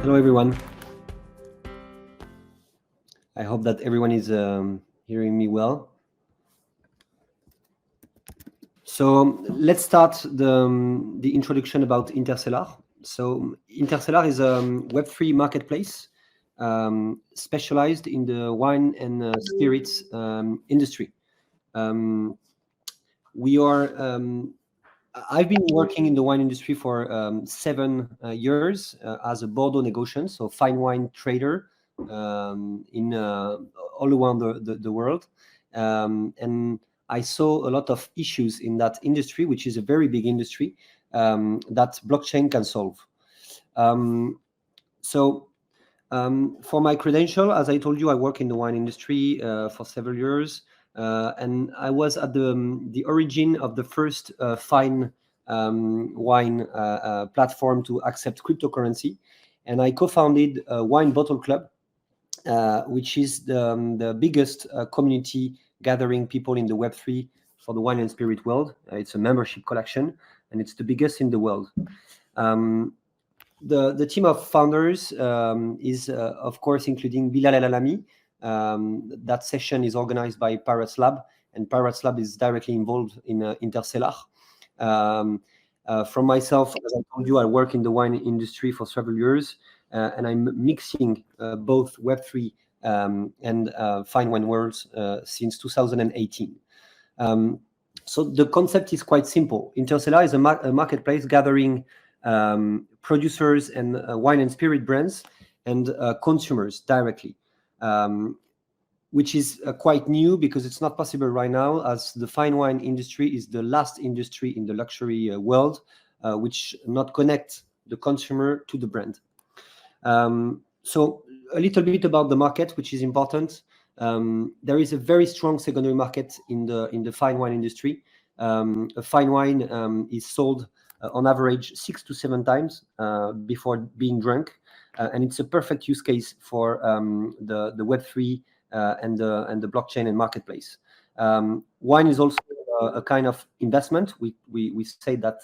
Hello, everyone. I hope that everyone is hearing me well. So let's start the introduction about Interstellar. So Interstellar is a Web3 marketplace specialized in the wine and spirits industry. I've been working in the wine industry for 7 years as a Bordeaux negotiant, so fine wine trader in all around the world. And I saw a lot of issues in that industry, which is a very big industry that blockchain can solve. For my credential, as I told you, I work in the wine industry for several years. And I was at the origin of the first fine wine platform to accept cryptocurrency. And I co-founded a Wine Bottle Club, which is the biggest community gathering people in the Web3 for the wine and spirit world. It's a membership collection, and it's the biggest in the world. The team of founders is, of course, including Bilal El Alami. That session is organized by Pyratz Lab, and Pyratz Lab is directly involved in Interstellar. From myself, as I told you, I work in the wine industry for several years, and I'm mixing both Web3 and fine wine worlds since 2018. So the concept is quite simple. Interstellar is a marketplace gathering producers and wine and spirit brands and consumers directly, which is quite new because it's not possible right now, as the fine wine industry is the last industry in the luxury world which not connect the consumer to the brand. So a little bit about the market, which is important. There is a very strong secondary market in the fine wine industry. A fine wine is sold on average 6 to 7 times before being drunk, and it's a perfect use case for the Web3 and the blockchain and marketplace. Wine is also a kind of investment. We say that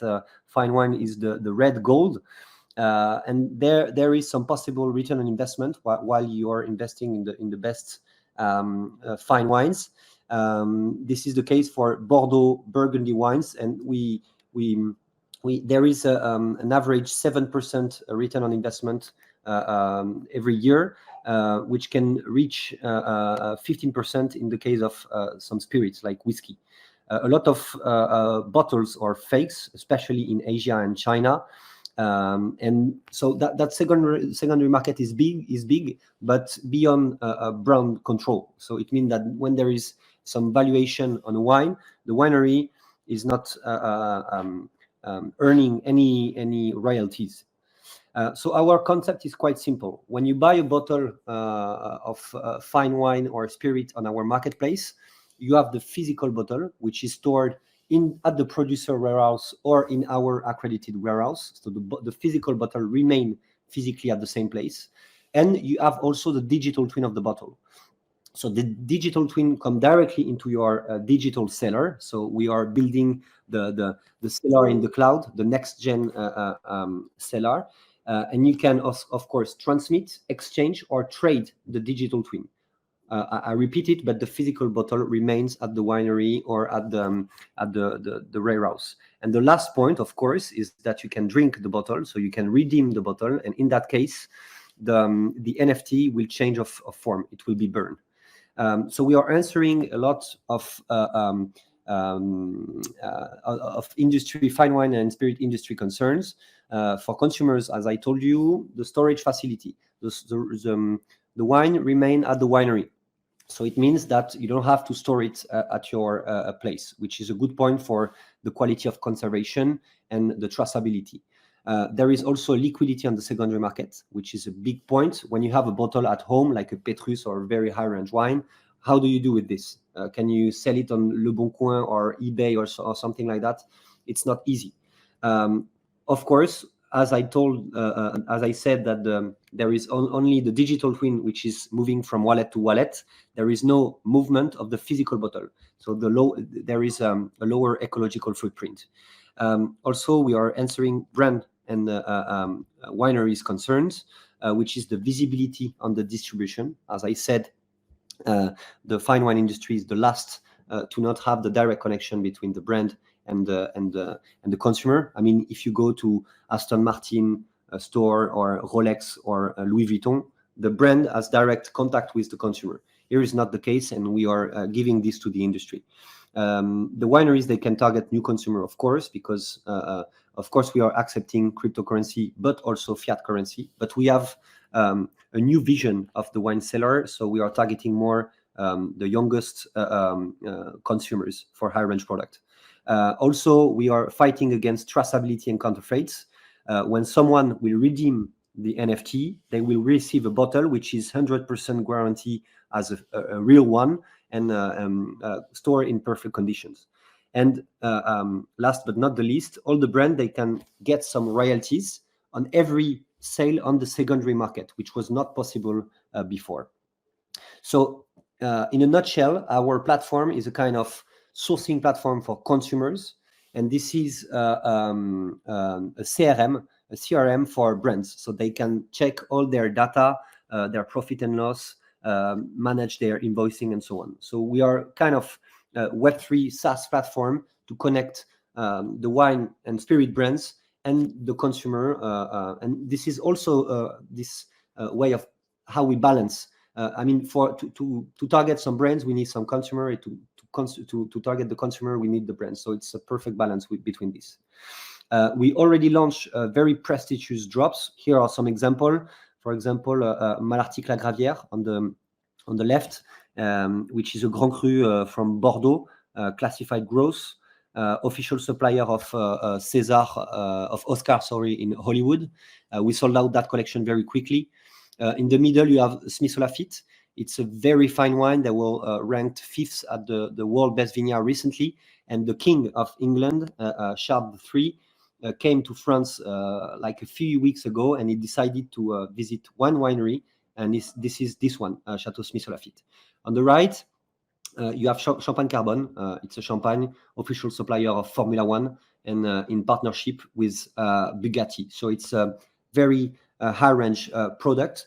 fine wine is the red gold, and there is some possible return on investment while you are investing in the best fine wines. This is the case for Bordeaux Burgundy wines, and there is an average 7% return on investment every year, which can reach 15% in the case of some spirits like whiskey. A lot of bottles are fakes, especially in Asia and China. And so that secondary market is big, but beyond brand control. So it means that when there is some valuation on a wine, the winery is not earning any royalties. So our concept is quite simple. When you buy a bottle of fine wine or spirit on our marketplace, you have the physical bottle, which is stored at the producer warehouse or in our accredited warehouse. So the physical bottle remain physically at the same place. And you have also the digital twin of the bottle. So the digital twin come directly into your digital cellar. So we are building the cellar in the cloud, the next gen cellar. And you can, of course, transmit, exchange, or trade the digital twin. I repeat it, but the physical bottle remains at the winery or at the warehouse. And the last point, of course, is that you can drink the bottle, so you can redeem the bottle. And in that case, the NFT will change of form; it will be burned. So we are answering a lot of industry, fine wine and spirit industry concerns. For consumers, as I told you, the storage facility, the wine remain at the winery. So it means that you don't have to store it at your place, which is a good point for the quality of conservation and the traceability. There is also liquidity on the secondary market, which is a big point. When you have a bottle at home, like a Petrus or a very high-range wine, how do you do with this? Can you sell it on Le Bon Coin or eBay or something like that? It's not easy. Of course, as I said, that there is only the digital twin, which is moving from wallet to wallet. There is no movement of the physical bottle. So there is a lower ecological footprint. Also, we are answering brand and wineries concerns. which is the visibility on the distribution. As I said, the fine wine industry is the last to not have the direct connection between the brand and the consumer. I mean, if you go to Aston Martin store or Rolex or Louis Vuitton, the brand has direct contact with the consumer. Here is not the case, and we are giving this to the industry. The wineries, they can target new consumer, of course, because of course we are accepting cryptocurrency, but also fiat currency. But we have a new vision of the wine seller, so we are targeting more the youngest consumers for high range product. Also, we are fighting against traceability and counterfeits. When someone will redeem the NFT, they will receive a bottle which is 100% guarantee as a real one and stored in perfect conditions. And last but not the least, all the brand, they can get some royalties on every sale on the secondary market, which was not possible before. So in a nutshell, our platform is a kind of sourcing platform for consumers. And this is a CRM for brands. So they can check all their data, their profit and loss, manage their invoicing and so on. So we are kind of a Web3 SaaS platform to connect the wine and spirit brands and the consumer. And this is also this way of how we balance. I mean, to target some brands, we need some consumer. To target the consumer, we need the brand. So it's a perfect balance between these. We already launched very prestigious drops. Here are some examples. For example, Malartic La Gravière on the left, which is a Grand Cru from Bordeaux, classified gross, official supplier of Oscar, in Hollywood. We sold out that collection very quickly. In the middle, you have Smith Lafitte. It's a very fine wine that was ranked 5th at the World Best Vineyard recently. And the King of England, Charles III, came to France like a few weeks ago, and he decided to visit one winery. And this is this one, Chateau Smith Lafitte. On the right, you have Champagne Carbone. It's a champagne official supplier of Formula One and in partnership with Bugatti. So it's a very high range product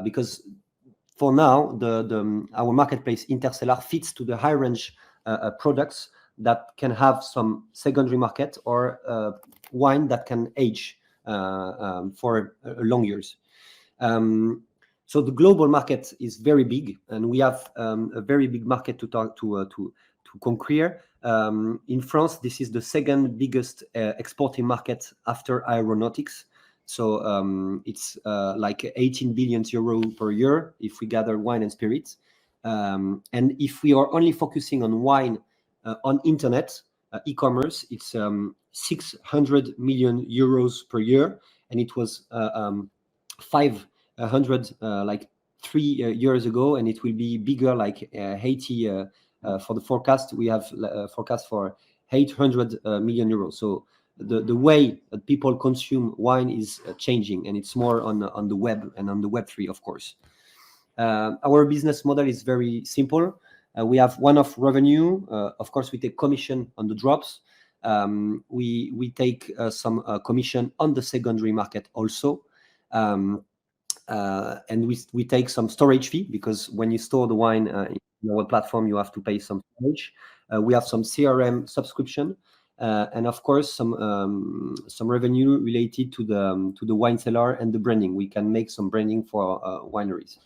because for now, our marketplace Interstellar fits to the high range products that can have some secondary market or wine that can age for long years. So the global market is very big, and we have a very big market to conquer. In France, this is the second biggest exporting market after aeronautics. So it's like 18 billion euro per year if we gather wine and spirits. And if we are only focusing on wine on internet, e-commerce, it's 600 million euros per year. And it was 500 like 3 years ago, and it will be bigger, like 80 for the forecast. We have a forecast for 800 million euros. So the way that people consume wine is changing, and it's more on the web and on the Web3, of course. Our business model is very simple. We have one-off revenue. Of course, we take commission on the drops. We take some commission on the secondary market also. And we take some storage fee, because when you store the wine in our platform, you have to pay some storage. We have some CRM subscription. And of course, some revenue related to the wine cellar and the branding. We can make some branding for wineries.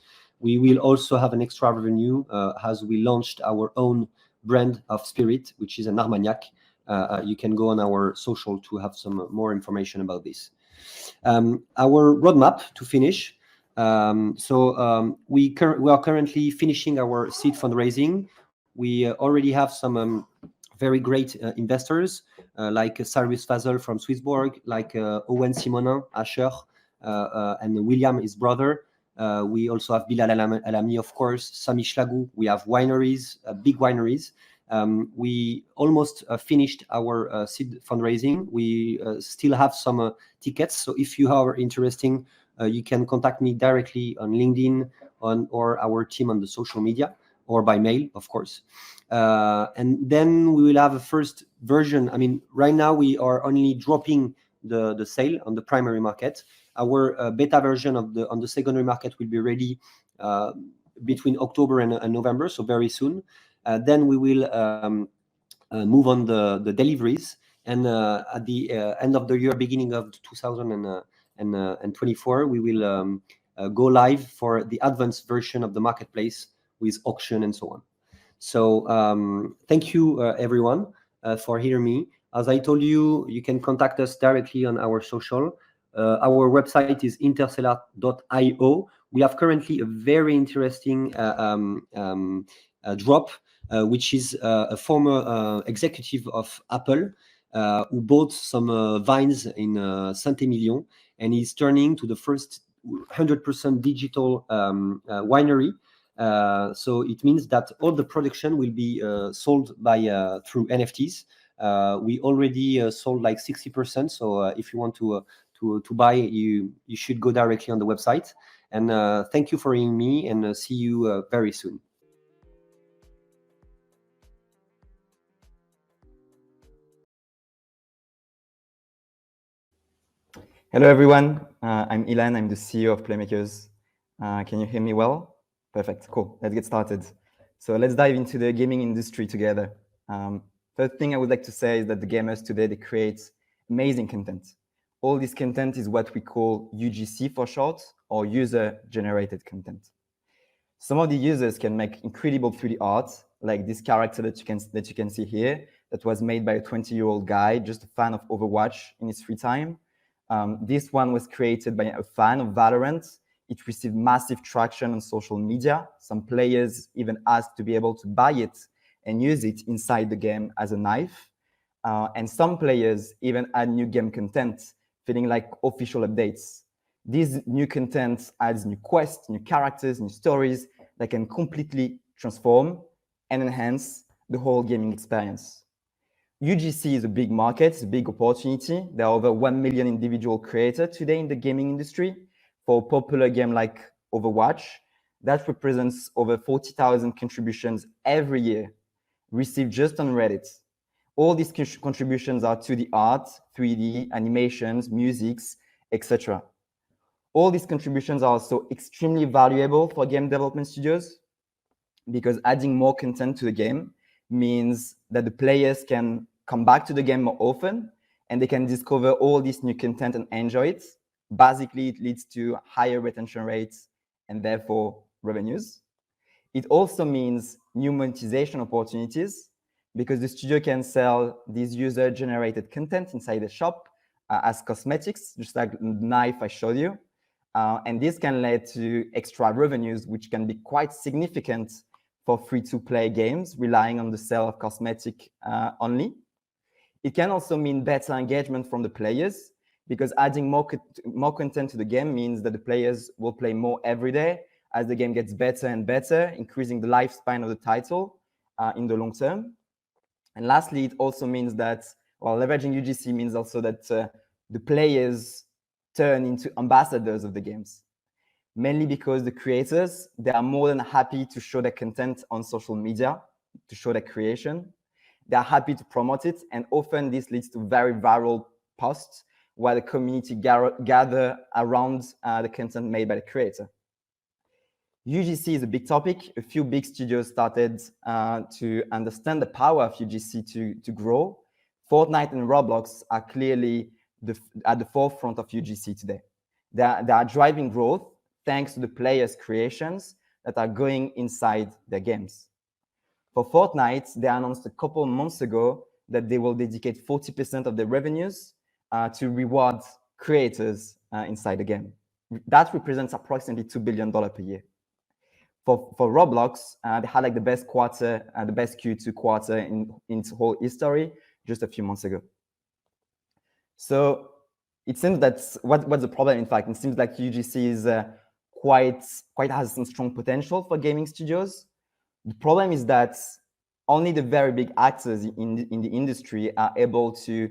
We will also have an extra revenue as we launched our own brand of spirit, which is an Armagnac. You can go on our social to have some more information about this. Our roadmap to finish. We are currently finishing our seed fundraising. We already have some very great investors like Cyrus Fazel from Swissborg, like Owen Simonin, Asher, and William, his brother. We also have Bilal Alami, of course, Sami Shlagou. We have wineries, big wineries. We almost finished our seed fundraising. We still have some tickets. So if you are interested, you can contact me directly on LinkedIn or our team on the social media, or by mail, of course. And then we will have a first version. I mean, right now we are only dropping the sale on the primary market. our beta version on the secondary market will be ready between October and November, so very soon. Then we will move on the deliveries, and at the end of the year, beginning of 2024, we will go live for the advanced version of the marketplace with auction and so on. So thank you everyone for hearing me. As I told you, you can contact us directly on our social. Our website is interstellar.io. We have currently a very interesting drop, which is a former executive of Apple who bought some vines in Saint-Emilion, and he's turning to the first 100% digital winery. So it means that all the production will be sold through NFTs. We already sold like 60%. So if you want to buy, you should go directly on the website. And thank you for hearing me, and see you very soon. Hello, everyone. I'm Ilan. I'm the CEO of Playmakers. Can you hear me well? Perfect. Cool. Let's get started. So let's dive into the gaming industry together. First thing I would like to say is that the gamers today, they create amazing content. All this content is what we call UGC for short, or user-generated content. Some of the users can make incredible 3D art, like this character that you can see here, that was made by a 20-year-old guy, just a fan of Overwatch in his free time. This one was created by a fan of Valorant. It received massive traction on social media. Some players even asked to be able to buy it and use it inside the game as a knife. And some players even add new game content, feeling like official updates. This new content adds new quests, new characters, new stories that can completely transform and enhance the whole gaming experience. UGC is a big market, it's a big opportunity. There are over 1 million individual creators today in the gaming industry. For a popular game like Overwatch, that represents over 40,000 contributions every year, received just on Reddit. All these contributions are 2D art, 3D, animations, musics, etc. All these contributions are also extremely valuable for game development studios, because adding more content to the game means that the players can come back to the game more often, and they can discover all this new content and enjoy it. Basically, it leads to higher retention rates and therefore revenues. It also means new monetization opportunities, because the studio can sell this user-generated content inside the shop as cosmetics, just like the knife I showed you. And this can lead to extra revenues, which can be quite significant for free-to-play games relying on the sale of cosmetic only. It can also mean better engagement from the players, because adding more content to the game means that the players will play more every day as the game gets better and better, increasing the lifespan of the title in the long term. And lastly, it also means that, well, leveraging UGC means also that the players turn into ambassadors of the games, mainly because the creators, they are more than happy to show their content on social media, to show their creation. They are happy to promote it, and often this leads to very viral posts where the community gather around the content made by the creator. UGC is a big topic. A few big studios started to understand the power of UGC to grow. Fortnite and Roblox are clearly at the forefront of UGC today. They are driving growth thanks to the players' creations that are going inside their games. For Fortnite, they announced a couple months ago that they will dedicate 40% of their revenues to reward creators inside the game. That represents approximately $2 billion per year. For Roblox, they had like the best quarter, the best Q2 quarter in its whole history just a few months ago. So it seems that what's the problem? In fact, it seems like UGC is quite has some strong potential for gaming studios. The problem is that only the very big actors in the industry are able to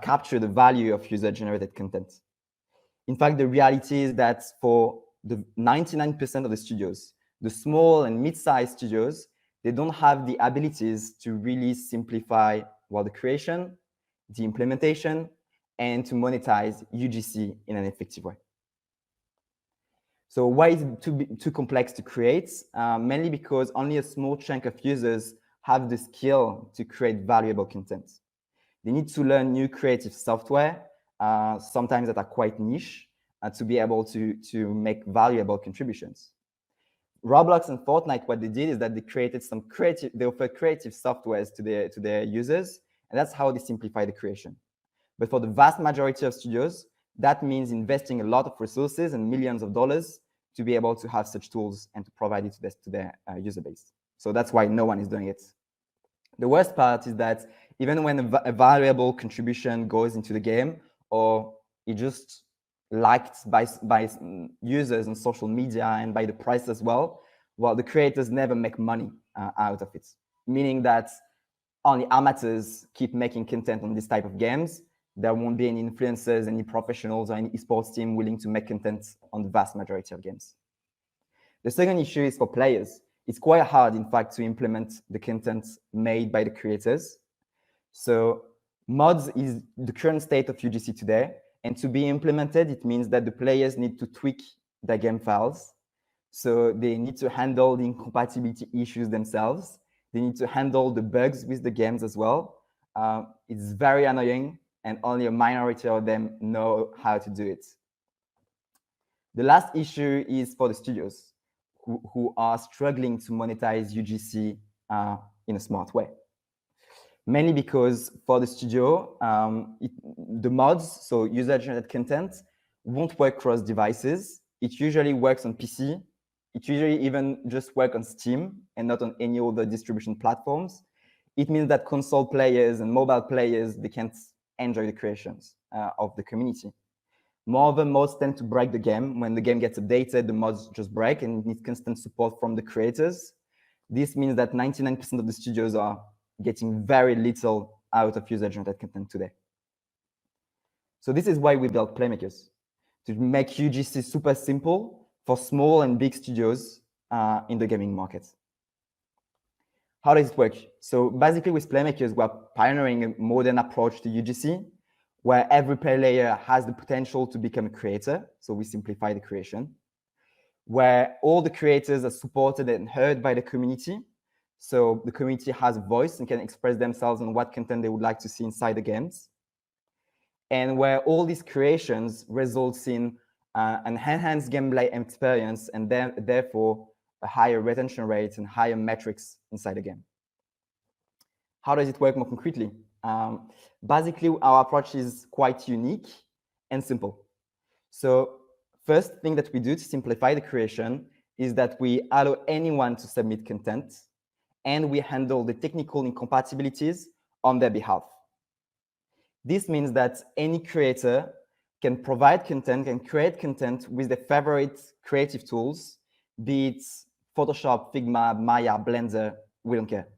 capture the value of user-generated content. In fact, the reality is that for the 99% of the studios, the small and mid-sized studios, they don't have the abilities to really simplify the creation, the implementation, and to monetize UGC in an effective way. So why is it too complex to create? Mainly because only a small chunk of users have the skill to create valuable content. They need to learn new creative software, sometimes that are quite niche, to be able to make valuable contributions. Roblox and Fortnite, what they did is that they offered creative softwares to their users, and that's how they simplify the creation. But for the vast majority of studios, that means investing a lot of resources and millions of dollars to be able to have such tools and to provide it to their user base. So that's why no one is doing it. The worst part is that even when a valuable contribution goes into the game, or it just liked by users on social media and by the price as well, the creators never make money out of it, meaning that only amateurs keep making content on this type of games. There won't be any influencers, any professionals, or any esports team willing to make content on the vast majority of games. The second issue is for players. It's quite hard, in fact, to implement the content made by the creators. So mods is the current state of UGC today. And to be implemented, it means that the players need to tweak their game files. So they need to handle the incompatibility issues themselves. They need to handle the bugs with the games as well. It's very annoying, and only a minority of them know how to do it. The last issue is for the studios who are struggling to monetize UGC in a smart way. Mainly because for the studio, the mods, so user-generated content, won't work across devices. It usually works on PC. It usually even just works on Steam and not on any other distribution platforms. It means that console players and mobile players, they can't enjoy the creations of the community. Moreover, mods tend to break the game. When the game gets updated, the mods just break, and it needs constant support from the creators. This means that 99% of the studios are getting very little out of user-generated content today. So this is why we built Playmakers, to make UGC super simple for small and big studios in the gaming market. How does it work? So basically with Playmakers, we're pioneering a modern approach to UGC, where every player has the potential to become a creator. So we simplify the creation, where all the creators are supported and heard by the community. So the community has a voice and can express themselves on what content they would like to see inside the games. And where all these creations results in an enhanced gameplay experience, and then therefore a higher retention rate and higher metrics inside the game. How does it work more concretely? Basically, our approach is quite unique and simple. So first thing that we do to simplify the creation is that we allow anyone to submit content, and we handle the technical incompatibilities on their behalf. This means that any creator can provide content, can create content with their favorite creative tools, be it Photoshop, Figma, Maya, Blender, we don't care.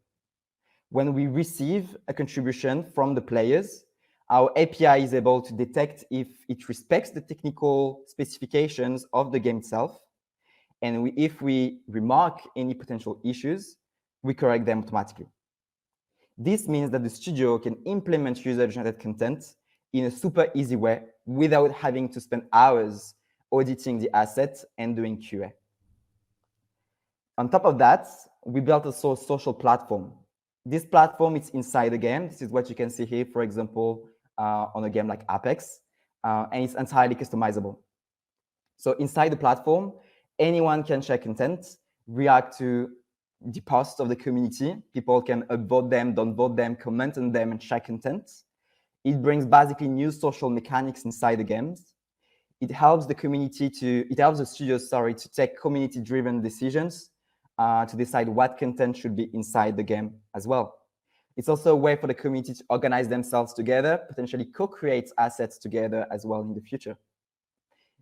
When we receive a contribution from the players, our API is able to detect if it respects the technical specifications of the game itself. And if we remark any potential issues, we correct them automatically. This means that the studio can implement user-generated content in a super easy way without having to spend hours auditing the asset and doing QA. On top of that, we built a social platform. This platform is inside the game. This is what you can see here, for example, on a game like Apex, and it's entirely customizable. So inside the platform, anyone can share content, react to the posts of the community. People can upvote them, downvote them, comment on them, and share content. It brings basically new social mechanics inside the games. It helps the community it helps the studios, to take community-driven decisions to decide what content should be inside the game as well. It's also a way for the community to organize themselves together, potentially co-create assets together as well in the future.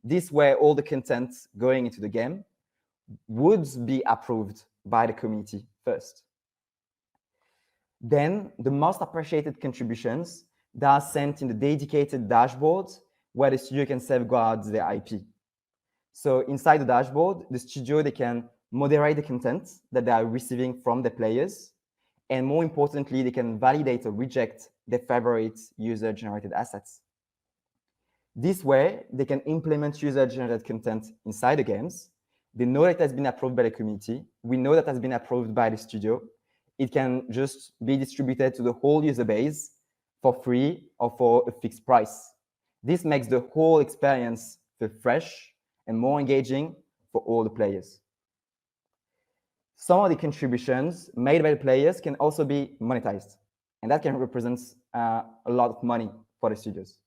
This way, all the content going into the game would be approved by the community first. Then the most appreciated contributions that are sent in the dedicated dashboard where the studio can safeguard their IP. So inside the dashboard, the studio, they can moderate the content that they are receiving from the players. And more importantly, they can validate or reject their favorite user-generated assets. This way, they can implement user-generated content inside the games. They know that it has been approved by the community. We know that it has been approved by the studio. It can just be distributed to the whole user base for free or for a fixed price. This makes the whole experience feel fresh and more engaging for all the players. Some of the contributions made by the players can also be monetized, and that can represent a lot of money for the studios.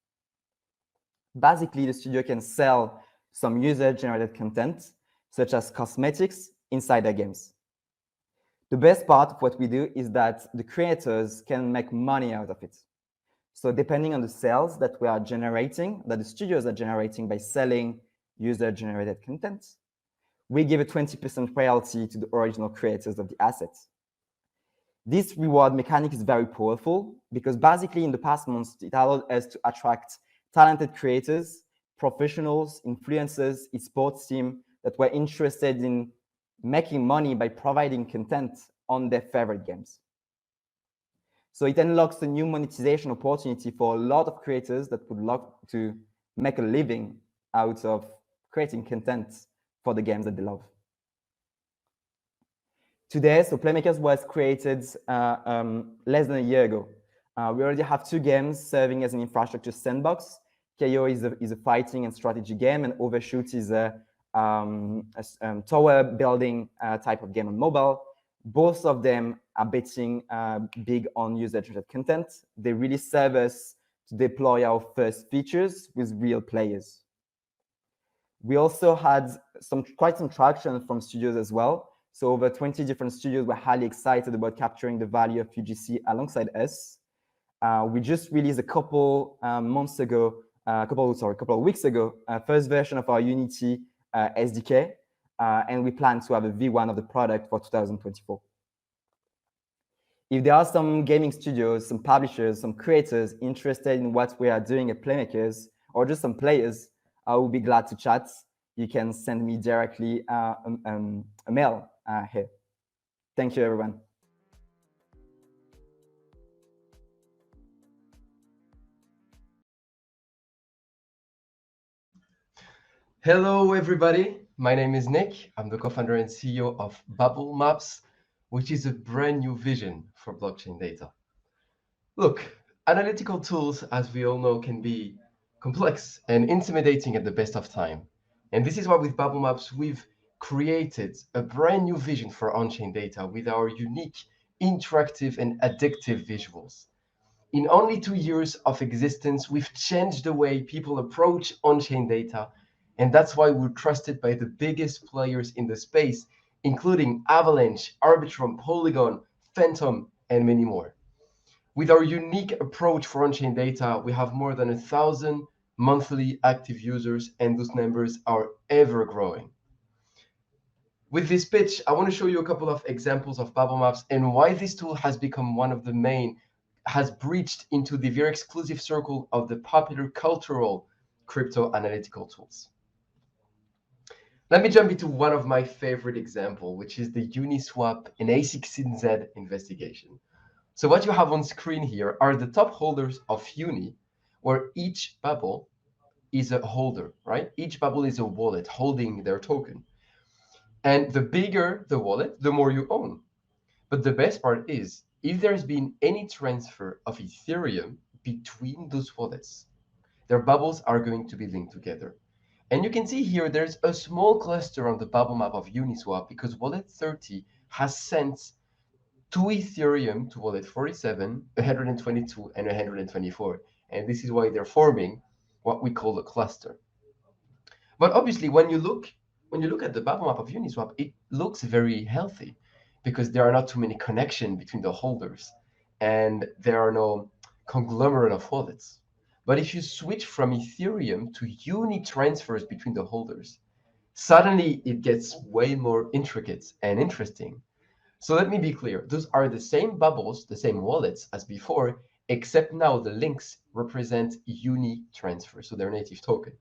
Basically, the studio can sell some user-generated content, such as cosmetics, inside their games. The best part of what we do is that the creators can make money out of it. So depending on the sales that we are generating, that the studios are generating by selling user-generated content, we give a 20% royalty to the original creators of the assets. This reward mechanic is very powerful because basically in the past months, it allowed us to attract talented creators, professionals, influencers, esports team that were interested in making money by providing content on their favorite games. So it unlocks a new monetization opportunity for a lot of creators that would like to make a living out of creating content for the games that they love. Today, so Playmakers was created less than a year ago. We already have 2 games serving as an infrastructure sandbox. KO is a fighting and strategy game, and Overshoot is a tower building type of game on mobile. Both of them are betting big on user-generated content. They really serve us to deploy our first features with real players. We also had quite some traction from studios as well. So over 20 different studios were highly excited about capturing the value of UGC alongside us. We just released a couple of weeks ago, first version of our Unity SDK, and we plan to have a V1 of the product for 2024. If there are some gaming studios, some publishers, some creators interested in what we are doing at Playmakers, or just some players, I will be glad to chat. You can send me directly a mail here. Thank you, everyone. Hello, everybody. My name is Nick. I'm the co-founder and CEO of Bubble Maps, which is a brand new vision for blockchain data. Look, analytical tools, as we all know, can be complex and intimidating at the best of time. And this is why with Bubble Maps, we've created a brand new vision for on-chain data with our unique, interactive, and addictive visuals. In only 2 years of existence, we've changed the way people approach on-chain data, and that's why we're trusted by the biggest players in the space, including Avalanche, Arbitrum, Polygon, Phantom, and many more. With our unique approach for on-chain data, we have more than 1,000 monthly active users, and those numbers are ever growing. With this pitch, I want to show you a couple of examples of Bubble Maps and why this tool has become one of the main, has breached into the very exclusive circle of the popular cultural crypto analytical tools. Let me jump into one of my favorite examples, which is the Uniswap and A16Z investigation. So what you have on screen here are the top holders of Uni, where each bubble is a holder, right? Each bubble is a wallet holding their token. And the bigger the wallet, the more you own. But the best part is, if there's been any transfer of Ethereum between those wallets, their bubbles are going to be linked together. And you can see here, there's a small cluster on the bubble map of Uniswap because wallet 30 has sent 2 Ethereum to wallet 47, 122, and 124. And this is why they're forming what we call a cluster. But obviously, when you look at the bubble map of Uniswap, it looks very healthy because there are not too many connections between the holders and there are no conglomerate of wallets. But if you switch from Ethereum to Uni transfers between the holders, suddenly it gets way more intricate and interesting. So let me be clear. Those are the same bubbles, the same wallets as before, except now the links represent Uni transfer, so their native token.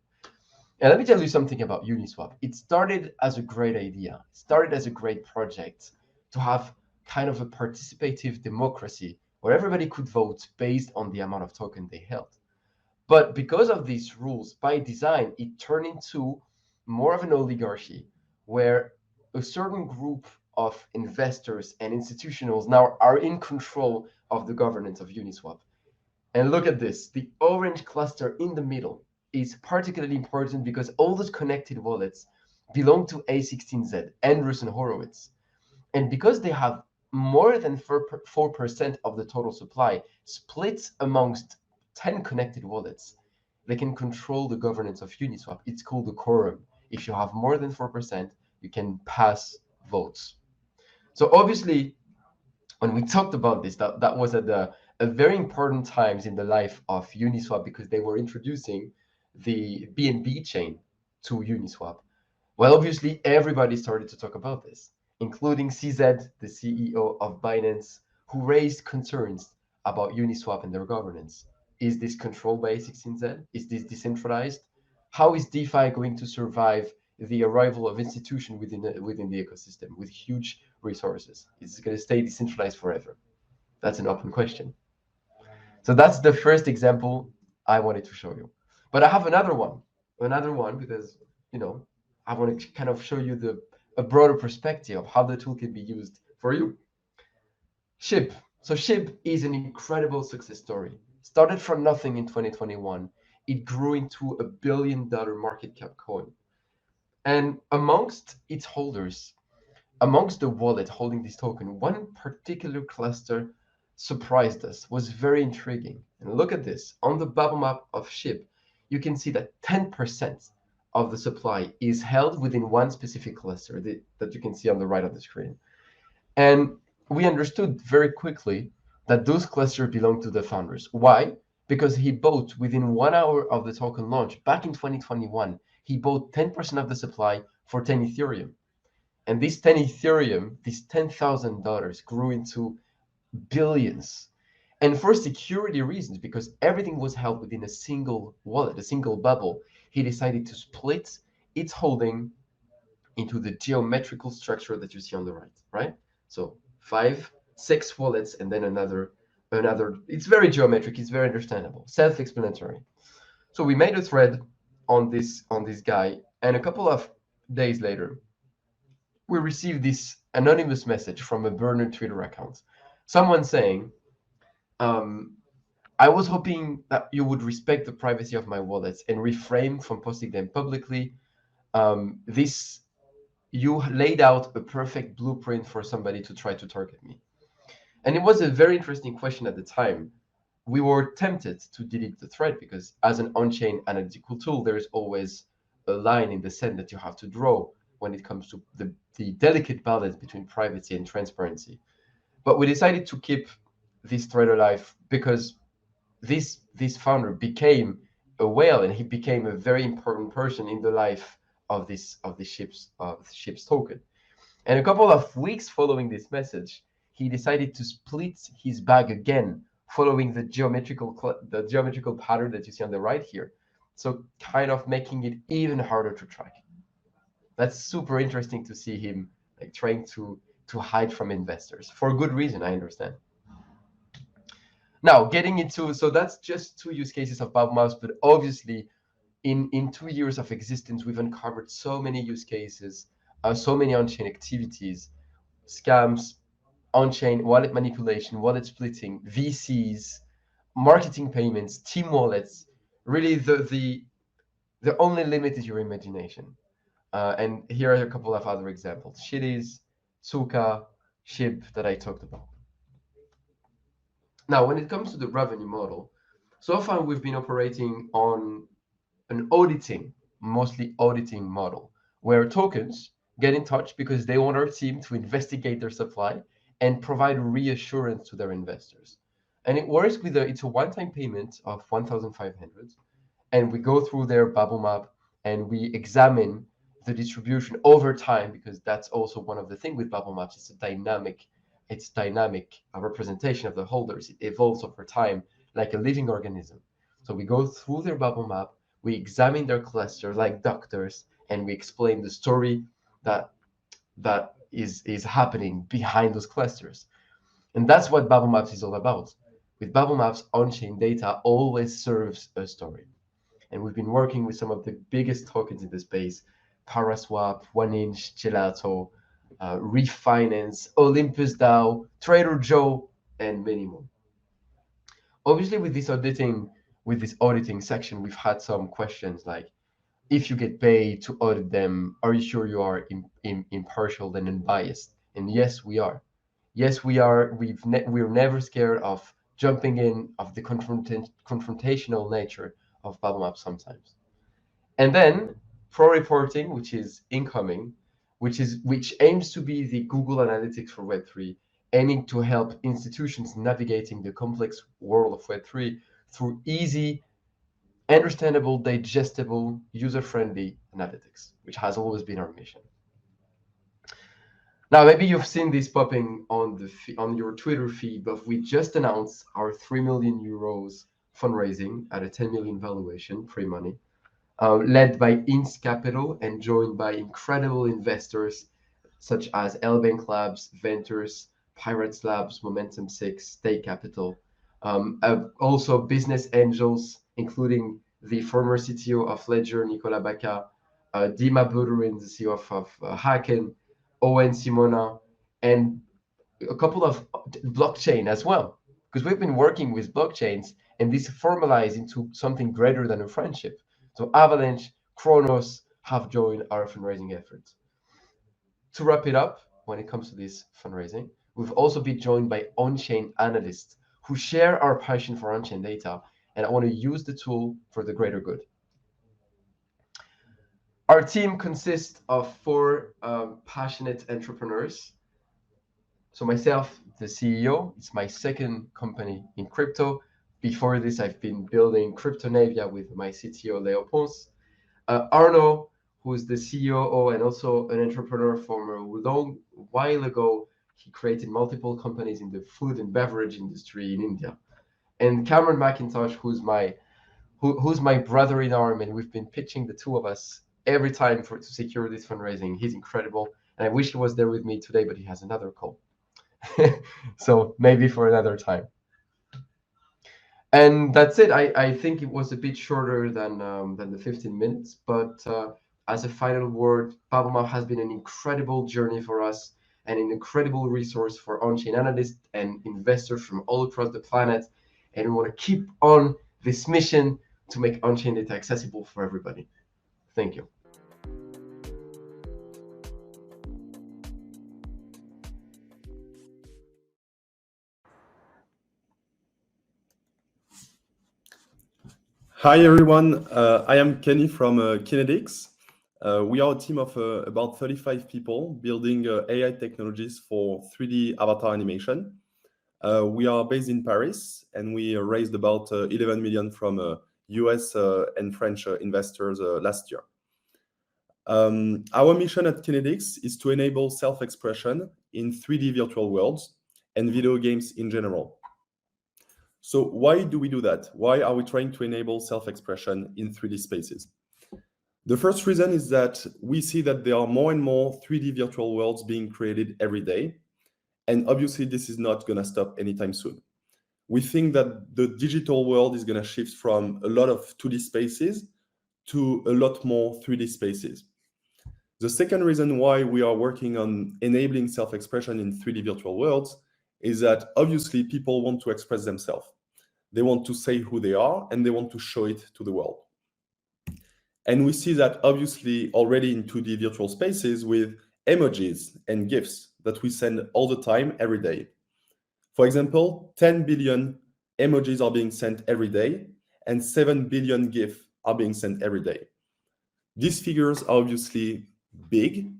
And let me tell you something about Uniswap. It started as a great idea. It started as a great project to have kind of a participative democracy where everybody could vote based on the amount of token they held. But because of these rules, by design, it turned into more of an oligarchy where a certain group of investors and institutionals now are in control of the governance of Uniswap. And look at this, the orange cluster in the middle is particularly important because all those connected wallets belong to A16Z, Andreessen Horowitz. And because they have more than 4% of the total supply split amongst 10 connected wallets, they can control the governance of Uniswap. It's called a quorum. If you have more than 4%, you can pass votes. So obviously, when we talked about this, that was at a very important times in the life of Uniswap because they were introducing the BNB chain to Uniswap. Well, obviously, everybody started to talk about this, including CZ, the CEO of Binance, who raised concerns about Uniswap and their governance. Is this controlled by A16Z? Is this decentralized? How is DeFi going to survive the arrival of institutions within the ecosystem with huge resources? Is it going to stay decentralized forever? That's an open question. So that's the first example I wanted to show you. But I have another one because, I want to kind of show you a broader perspective of how the tool can be used for you. SHIB. So SHIB is an incredible success story. Started from nothing in 2021. It grew into $1 billion market cap coin. And amongst its holders, amongst the wallet holding this token, one particular cluster surprised us, was very intriguing. And look at this. On the bubble map of SHIB, you can see that 10% of the supply is held within one specific cluster that you can see on the right of the screen. And we understood very quickly that those clusters belong to the founders. Why? Because he bought within 1 hour of the token launch back in 2021, he bought 10% of the supply for 10 Ethereum. And this 10 Ethereum, this $10,000 grew into billions. And for security reasons, because everything was held within a single wallet, a single bubble, he decided to split its holding into the geometrical structure that you see on the right? So 5, 6 wallets, and then another. It's very geometric, it's very understandable, self-explanatory. So we made a thread on this guy, and a couple of days later, we received this anonymous message from a burner Twitter account. Someone saying, I was hoping that you would respect the privacy of my wallets and refrain from posting them publicly. You laid out a perfect blueprint for somebody to try to target me. And it was a very interesting question at the time. We were tempted to delete the thread because as an on-chain analytical tool, there's always a line in the sand that you have to draw when it comes to the delicate balance between privacy and transparency. But we decided to keep this thread alive because this founder became a whale, and he became a very important person in the life of the SHIB's token. And a couple of weeks following this message, he decided to split his bag again, following the geometrical pattern that you see on the right here. So kind of making it even harder to track. That's super interesting to see him like trying to hide from investors for good reason, I understand. Now getting into, so that's just 2 use cases of bubble maps, but obviously in 2 years of existence, we've uncovered so many use cases, so many on-chain activities, scams, on-chain wallet manipulation, wallet splitting, VCs, marketing payments, team wallets. Really, the only limit is your imagination. And here are a couple of other examples: Shitties, Suka, SHIB that I talked about. Now, when it comes to the revenue model, so far we've been operating on an mostly auditing model, where tokens get in touch because they want our team to investigate their supply and provide reassurance to their investors. And it works with it's a one-time payment of 1,500, and we go through their bubble map and we examine the distribution over time, because that's also one of the things with bubble maps. It's dynamic representation of the holders. It evolves over time like a living organism. So we go through their bubble map, we examine their cluster like doctors, and we explain the story that is happening behind those clusters. And that's what bubble maps is all about. with Bubble Maps, on-chain data always serves a story. And we've been working with some of the biggest tokens in the space: Pyratz Lab, 1inch, Gelato, Refinance, Olympus DAO, Trader Joe, and many more. Obviously, with this auditing section, we've had some questions like, if you get paid to audit them, are you sure you are impartial and unbiased? And yes, we are. Yes, we are. We're never scared of jumping in, of the confrontational nature of Bubble Map sometimes. And then pro reporting, which is incoming, which aims to be the Google Analytics for Web3, aiming to help institutions navigating the complex world of Web3 through easy, understandable, digestible, user-friendly analytics, which has always been our mission. Now, maybe you've seen this popping on your Twitter feed, but we just announced our 3 million euros fundraising at a 10 million valuation, pre-money, led by Inst Capital and joined by incredible investors such as Bank Labs, Ventures, Pyratz Labs, Momentum 6, Stake Capital, also business angels, including the former CTO of Ledger, Nicolas Baca, Dima Buterin, the CEO of Haken, Owen Simona, and a couple of blockchain as well, because we've been working with blockchains, and this formalized into something greater than a friendship. So Avalanche, Kronos have joined our fundraising efforts. To wrap it up, when it comes to this fundraising, we've also been joined by on-chain analysts who share our passion for on-chain data and want to use the tool for the greater good. Our team consists of 4 passionate entrepreneurs. So myself, the CEO, it's my second company in crypto. Before this, I've been building Cryptonavia with my CTO, Leo Pons. Arno, who's the COO and also an entrepreneur from a long while ago. He created multiple companies in the food and beverage industry in India. And Cameron McIntosh, who's my brother in arm, and we've been pitching the two of us every time to secure this fundraising. He's incredible, and I wish he was there with me today, but he has another call. So maybe for another time. And that's it. I think it was a bit shorter than the 15 minutes, but as a final word, Bubble Map has been an incredible journey for us and an incredible resource for on-chain analysts and investors from all across the planet. And we want to keep on this mission to make on-chain data accessible for everybody. Thank you. Hi everyone, I am Kenny from Kinetics. We are a team of about 35 people building AI technologies for 3D avatar animation. We are based in Paris and we raised about 11 million from US and French investors last year. Our mission at Kinetics is to enable self-expression in 3D virtual worlds and video games in general. So why do we do that? Why are we trying to enable self-expression in 3D spaces? The first reason is that we see that there are more and more 3D virtual worlds being created every day. And obviously, this is not going to stop anytime soon. We think that the digital world is going to shift from a lot of 2D spaces to a lot more 3D spaces. The second reason why we are working on enabling self-expression in 3D virtual worlds is that obviously people want to express themselves. They want to say who they are and they want to show it to the world. And we see that obviously already in 2D virtual spaces with emojis and GIFs that we send all the time, every day. For example, 10 billion emojis are being sent every day and 7 billion GIFs are being sent every day. These figures are obviously big,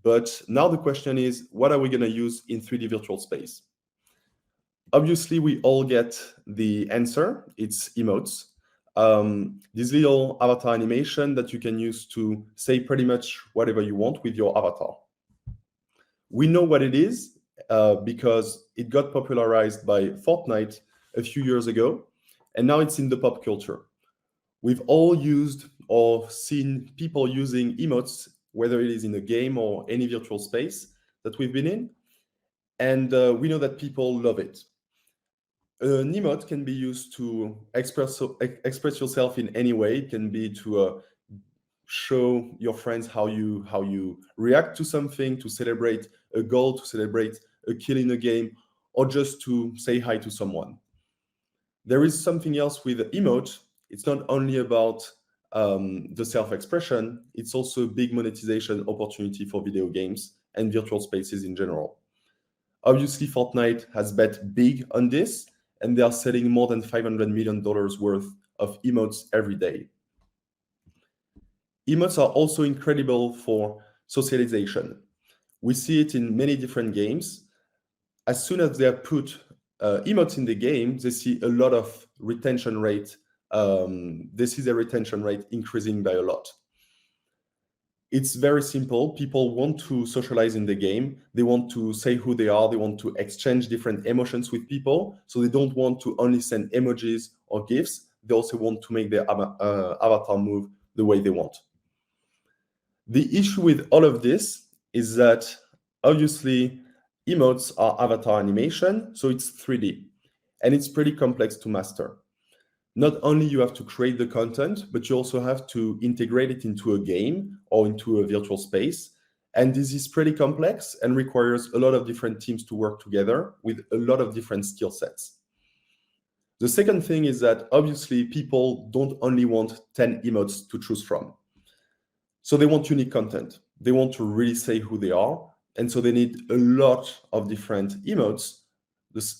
but now the question is, what are we going to use in 3D virtual space? Obviously, we all get the answer. It's emotes. This little avatar animation that you can use to say pretty much whatever you want with your avatar. We know what it is because it got popularized by Fortnite a few years ago, and now it's in the pop culture. We've all used or seen people using emotes, whether it is in a game or any virtual space that we've been in, and we know that people love it. An emote can be used to express yourself in any way. It can be to show your friends how you react to something, to celebrate a goal, to celebrate a kill in a game, or just to say hi to someone. There is something else with emote. It's not only about the self-expression, it's also a big monetization opportunity for video games and virtual spaces in general. Obviously, Fortnite has bet big on this, and they are selling more than $500 million worth of emotes every day. Emotes are also incredible for socialization. We see it in many different games. As soon as they put emotes in the game, they see a lot of retention rate. They see their retention rate increasing by a lot. It's very simple. People want to socialize in the game. They want to say who they are. They want to exchange different emotions with people. So they don't want to only send emojis or GIFs. They also want to make their avatar move the way they want. The issue with all of this is that obviously emotes are avatar animation, so it's 3D, and it's pretty complex to master. Not only you have to create the content, but you also have to integrate it into a game or into a virtual space. And this is pretty complex and requires a lot of different teams to work together with a lot of different skill sets. The second thing is that obviously people don't only want 10 emotes to choose from. So they want unique content. They want to really say who they are. And so they need a lot of different emotes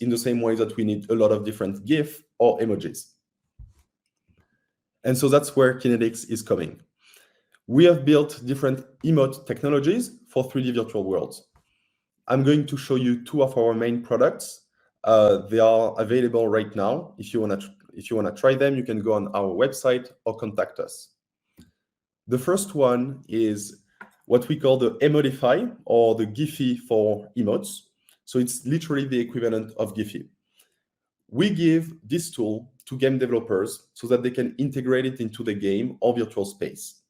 in the same way that we need a lot of different GIF or emojis. And so that's where Kinetics is coming. We have built different emote technologies for 3D virtual worlds. I'm going to show you two of our main products. They are available right now. If you want to try them, you can go on our website or contact us. The first one is what we call the Emodify, or the Giphy for emotes. So it's literally the equivalent of Giphy. We give this tool to game developers so that they can integrate it into the game or virtual space.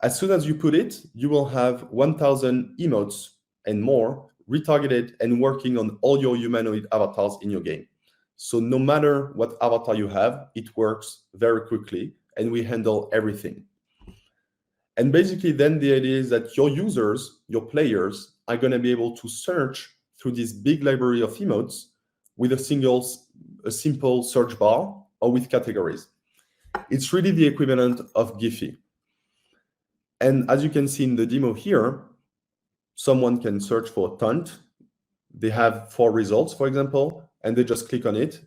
As soon as you put it, you will have 1,000 emotes and more retargeted and working on all your humanoid avatars in your game. So no matter what avatar you have, it works very quickly, and we handle everything. And basically then the idea is that your users, your players, are going to be able to search through this big library of emotes with a simple search bar or with categories. It's really the equivalent of Giphy. And as you can see in the demo here, someone can search for taunt. They have 4 results, for example, and they just click on it.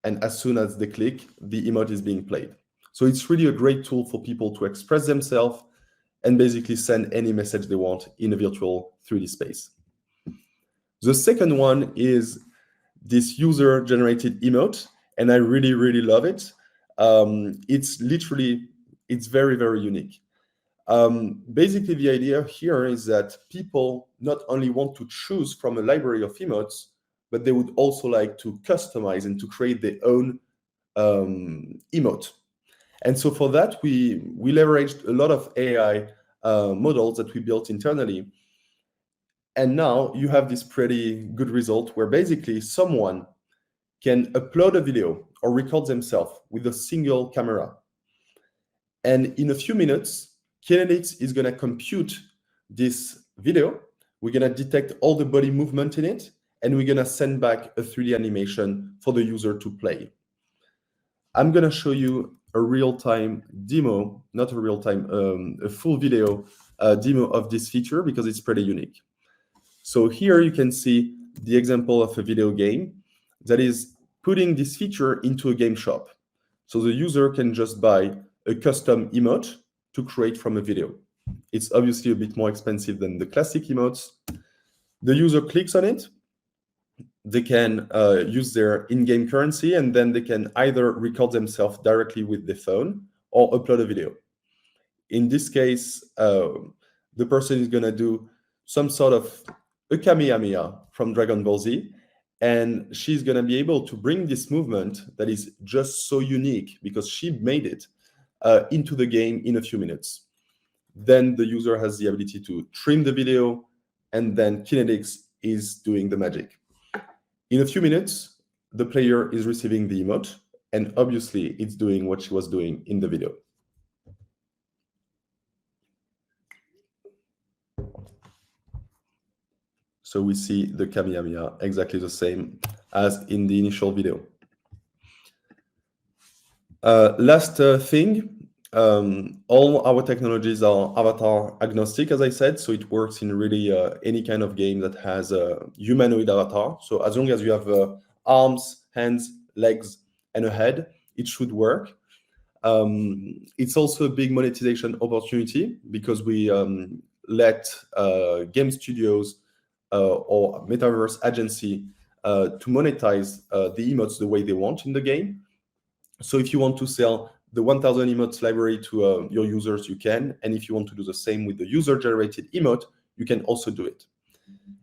And as soon as they click, the emote is being played. So it's really a great tool for people to express themselves and basically send any message they want in a virtual 3D space. The second one is this user-generated emote, and I really, really love it. It's very, very unique. Basically, the idea here is that people not only want to choose from a library of emotes, but they would also like to customize and to create their own emote. And so for that, we leveraged a lot of AI models that we built internally. And now you have this pretty good result where basically someone can upload a video or record themselves with a single camera. And in a few minutes, Kinetics is going to compute this video. We're going to detect all the body movement in it, and we're going to send back a 3D animation for the user to play. I'm going to show you a real-time demo, not a real-time, a full video demo of this feature because it's pretty unique. So here you can see the example of a video game that is putting this feature into a game shop. So the user can just buy a custom emote to create from a video. It's obviously a bit more expensive than the classic emotes. The user clicks on it. They can use their in-game currency, and then they can either record themselves directly with the phone or upload a video. In this case, the person is going to do some sort of a Kamehameha from Dragon Ball Z, and she's going to be able to bring this movement that is just so unique because she made it into the game in a few minutes. Then the user has the ability to trim the video, and then Kinetics is doing the magic. In a few minutes, the player is receiving the emote, and obviously it's doing what she was doing in the video. So we see the Kamehameha exactly the same as in the initial video. Last thing, all our technologies are avatar agnostic, as I said, so it works in really any kind of game that has a humanoid avatar. So as long as you have arms, hands, legs, and a head, it should work. It's also a big monetization opportunity because we let game studios or metaverse agency to monetize the emotes the way they want in the game. So if you want to sell the 1000 emotes library to your users, you can. And if you want to do the same with the user-generated emote, you can also do it.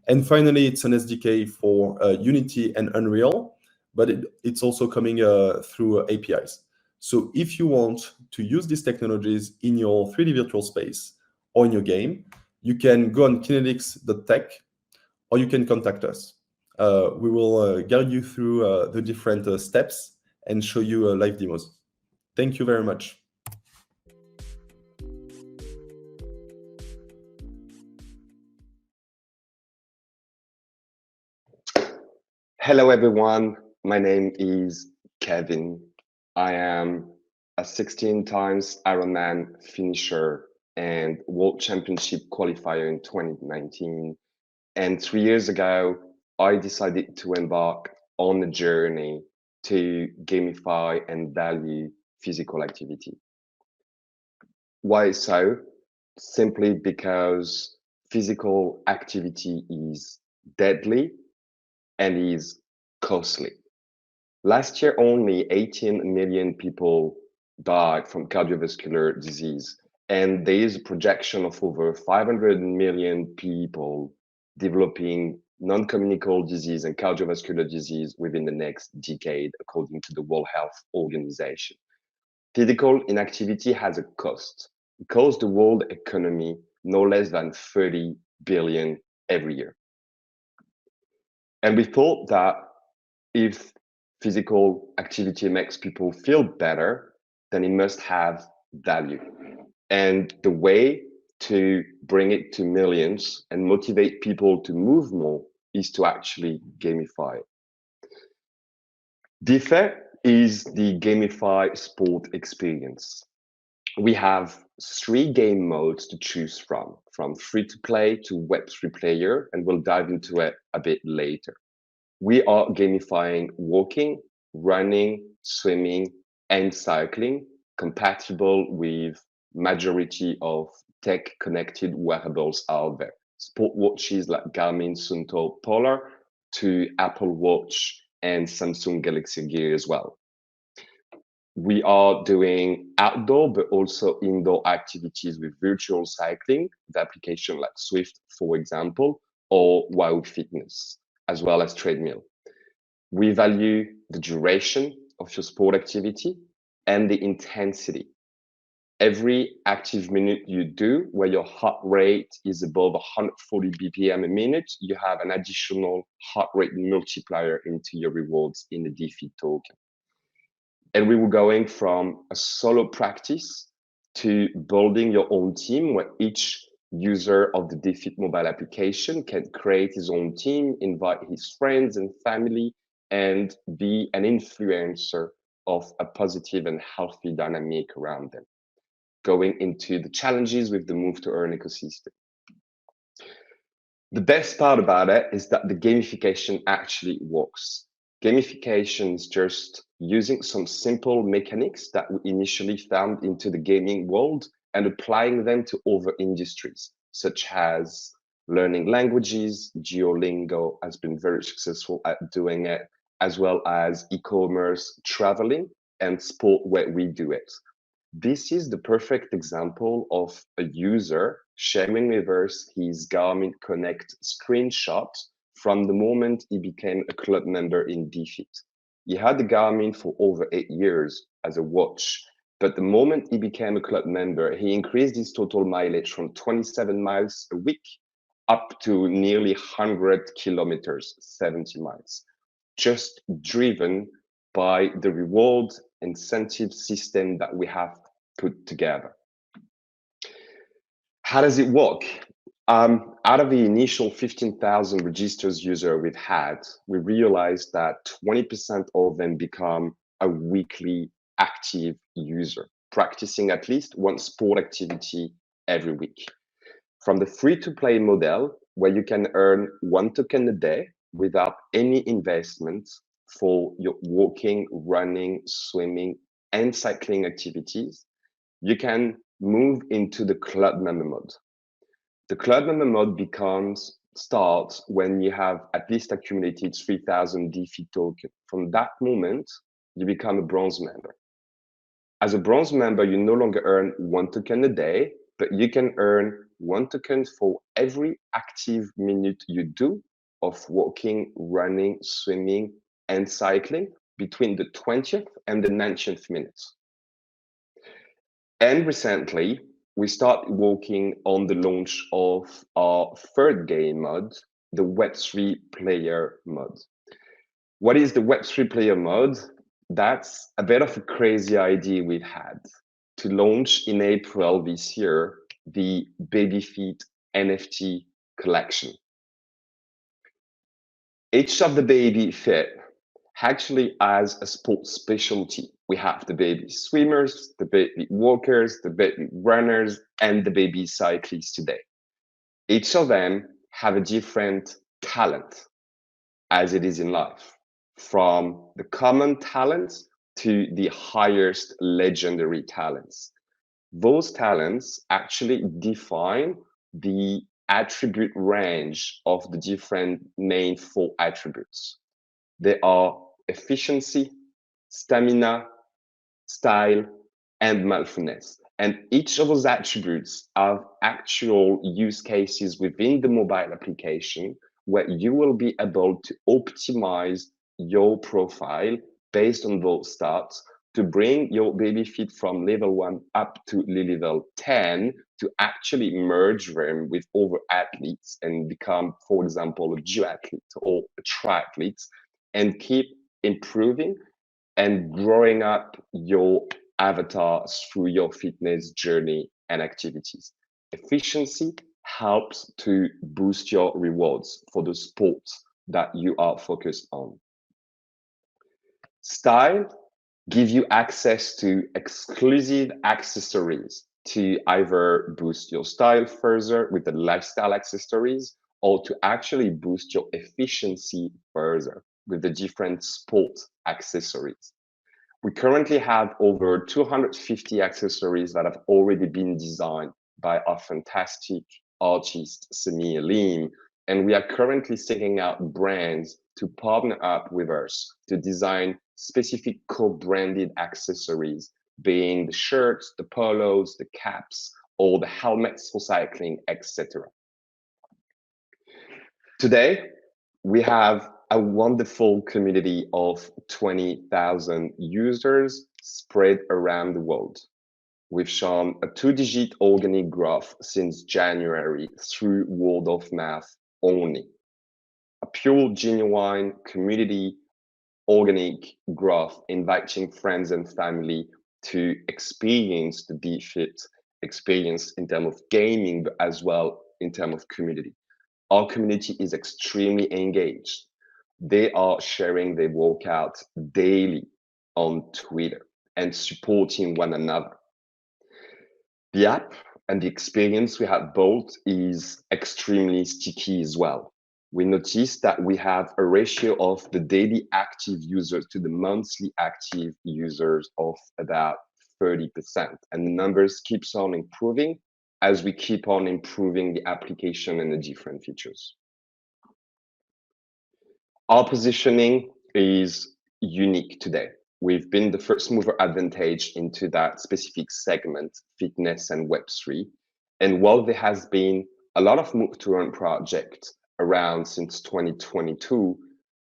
And finally, it's an SDK for Unity and Unreal, but it's also coming through APIs. So if you want to use these technologies in your 3D virtual space or in your game, you can go on kinetics.tech, or you can contact us. We will guide you through the different steps and show you live demos. Thank you very much. Hello, everyone. My name is Kevin. I am a 16 times Ironman finisher and World Championship qualifier in 2019. And 3 years ago, I decided to embark on a journey to gamify and value physical activity. Why so? Simply because physical activity is deadly and is costly. Last year, only 18 million people died from cardiovascular disease, and there is a projection of over 500 million people developing non-communicable disease and cardiovascular disease within the next decade, according to the World Health Organization. Physical inactivity has a cost. It costs the world economy no less than 30 billion every year. And we thought that if physical activity makes people feel better, then it must have value. And the way to bring it to millions and motivate people to move more is to actually gamify it. DeFi is the gamified sport experience. We have 3 game modes to choose from free to play to Web3 player, and we'll dive into it a bit later. We are gamifying walking, running, swimming, and cycling, compatible with majority of tech-connected wearables out there. Sport watches like Garmin, Sunto, Polar, to Apple Watch and Samsung Galaxy Gear as well. We are doing outdoor, but also indoor activities with virtual cycling, the application like Swift, for example, or Wow Fitness, as well as treadmill. We value the duration of your sport activity and the intensity. Every active minute you do where your heart rate is above 140 BPM a minute, you have an additional heart rate multiplier into your rewards in the DeFi token. And we were going from a solo practice to building your own team where each user of the DeFi mobile application can create his own team, invite his friends and family, and be an influencer of a positive and healthy dynamic around them. Going into the challenges with the move to earn ecosystem. The best part about it is that the gamification actually works. Gamification is just using some simple mechanics that we initially found into the gaming world and applying them to other industries, such as learning languages. Duolingo has been very successful at doing it, as well as e-commerce, traveling, and sport where we do it. This is the perfect example of a user sharing with us his Garmin Connect screenshot from the moment he became a club member in DeFi. He had the Garmin for over 8 years as a watch, but the moment he became a club member, he increased his total mileage from 27 miles a week up to nearly 100 kilometers, 70 miles. just driven by the reward incentive system that we have put together. How does it work? Out of the initial 15,000 registered users we've had, we realized that 20% of them become a weekly active user, practicing at least one sport activity every week. From the free-to-play model, where you can earn 1 token a day without any investment for your walking, running, swimming, and cycling activities, you can move into the club member mode. The club member mode starts when you have at least accumulated 3,000 DeFi tokens. From that moment, you become a bronze member. As a bronze member, you no longer earn 1 token a day, but you can earn 1 token for every active minute you do of walking, running, swimming, and cycling between the 20th and the 19th minute. And recently, we started working on the launch of our third game mode, the Web3 player mode. What is the Web3 player mode? That's a bit of a crazy idea we've had to launch in April this year, the Baby Feet NFT collection. Each of the baby feet actually has a sports specialty. We have the baby swimmers, the baby walkers, the baby runners, and the baby cyclists today. Each of them have a different talent, as it is in life, from the common talents to the highest legendary talents. Those talents actually define the attribute range of the different main 4 attributes. They are efficiency, stamina, style, and mindfulness. And each of those attributes have actual use cases within the mobile application where you will be able to optimize your profile based on those stats to bring your baby feet from level 1 up to level 10 to actually merge them with other athletes and become, for example, a duathlete or a triathlete, and keep improving and growing up your avatar through your fitness journey and activities. Efficiency helps to boost your rewards for the sports that you are focused on. Style gives you access to exclusive accessories to either boost your style further with the lifestyle accessories or to actually boost your efficiency further with the different sport accessories. We currently have over 250 accessories that have already been designed by our fantastic artist, Samir Lim, and we are currently seeking out brands to partner up with us to design specific co-branded accessories, being the shirts, the polos, the caps, or the helmets for cycling, etc. Today, we have a wonderful community of 20,000 users spread around the world. We've shown a 2-digit organic growth since January through word of mouth only. A pure, genuine community organic growth, inviting friends and family to experience the BeFit experience in terms of gaming, but as well in terms of community. Our community is extremely engaged. They are sharing their workout daily on Twitter and supporting one another. The app and the experience we have built is extremely sticky as well. We noticed that we have a ratio of the daily active users to the monthly active users of about 30%. And the numbers keeps on improving as we keep on improving the application and the different features. Our positioning is unique today. We've been the first mover advantage into that specific segment, fitness and Web3. And while there has been a lot of move to earn projects around since 2022,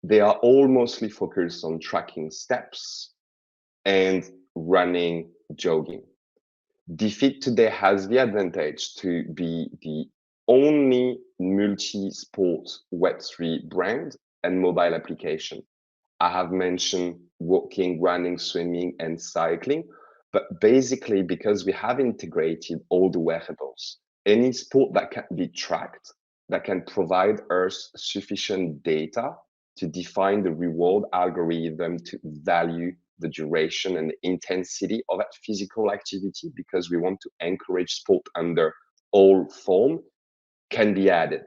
they are all mostly focused on tracking steps and running, jogging. DeFit today has the advantage to be the only multi-sport Web3 brand and mobile application. I have mentioned walking, running, swimming, and cycling. But basically, because we have integrated all the wearables, any sport that can be tracked, that can provide us sufficient data to define the reward algorithm to value the duration and the intensity of that physical activity, because we want to encourage sport under all form, can be added.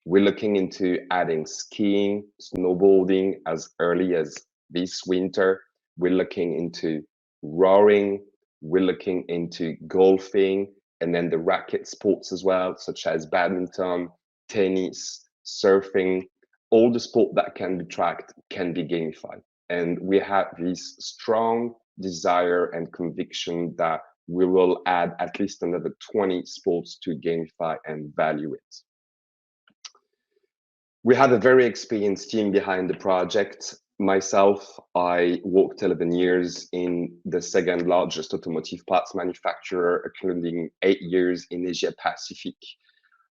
We're looking into adding skiing, snowboarding as early as this winter. We're looking into rowing. We're looking into golfing, and then the racket sports as well, such as badminton, tennis, surfing. All the sport that can be tracked can be gamified. And we have this strong desire and conviction that we will add at least another 20 sports to gamify and value it. We had a very experienced team behind the project. Myself, I worked 11 years in the second largest automotive parts manufacturer, including 8 years in Asia Pacific.